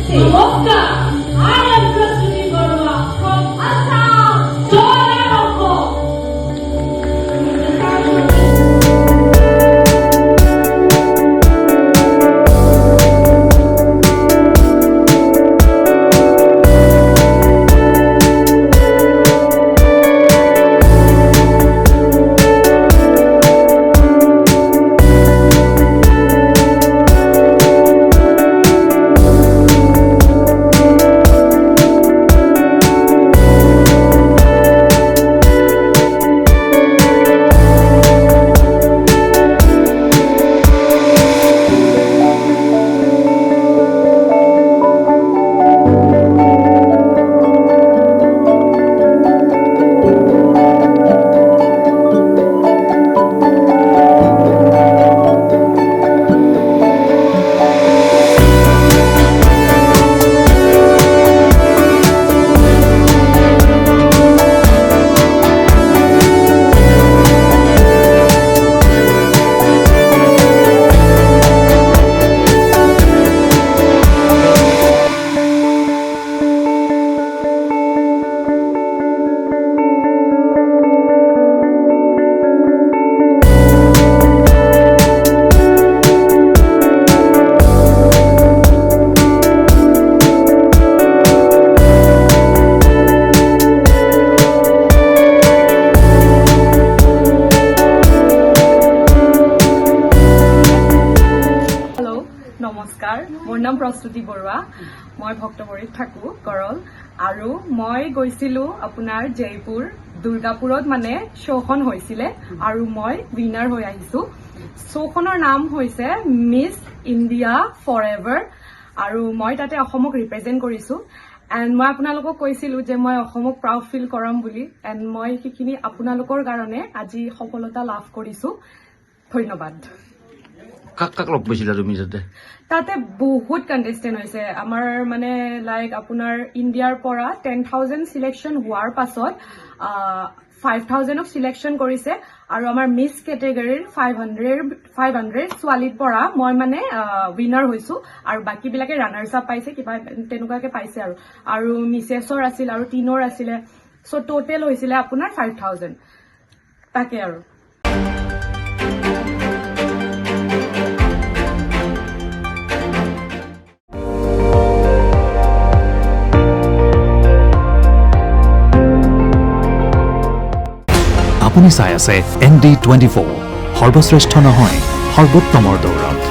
Namaskar. I am Prasuti Barua from Assam. Joy নমস্কাৰ মোৰ নাম প্ৰস্তুতি বৰুৱা মই ভক্তবৰীত থাকো কৰল আৰু মই গৈছিলো আপোনাৰ জয়পুৰ দুৰ্গাপুৰত মানে শোখন হৈছিলে আৰু মই উইনাৰ হৈ আহিছো শোখনৰ নাম হৈছে মিছ ইণ্ডিয়া ফৰএভাৰ আৰু মই তাতে অসমক ৰিপ্ৰেজেন্ট কৰিছো এণ্ড মই আপোনালোকক কৈছিলো যে মই অসমক প্ৰাউড ফিল কৰাম বুলি এণ্ড মই সেইখিনি আপোনালোকৰ কাৰণে আজি সফলতা লাভ কৰিছো ধন্যবাদ কাক লগ পাইছিলা তুমি তাতে বহুত কণ্টেষ্টেণ্ট হৈছে আমাৰ মানে লাইক আপোনাৰ ইণ্ডিয়াৰ পৰা 10,000 চিলেকশ্যন হোৱাৰ পাছত 5,000ক চিলেকশ্যন কৰিছে আৰু আমাৰ মিছ কেটেগৰীৰ 500 ছোৱালীৰ পৰা মই মানে উইনাৰ হৈছো আৰু বাকীবিলাকে ৰানাৰ্ছ আপ পাইছে কিবা তেনেকুৱাকে পাইছে আৰু মিছেছৰ আছিল আৰু টিনৰ আছিলে চ' টোটেল হৈছিলে আপোনাৰ 5,000 তাকে আৰু আপুনি চাই আছে ND24 সৰ্বশ্ৰেষ্ঠ নহয় সৰ্বোত্তমৰ দৌৰত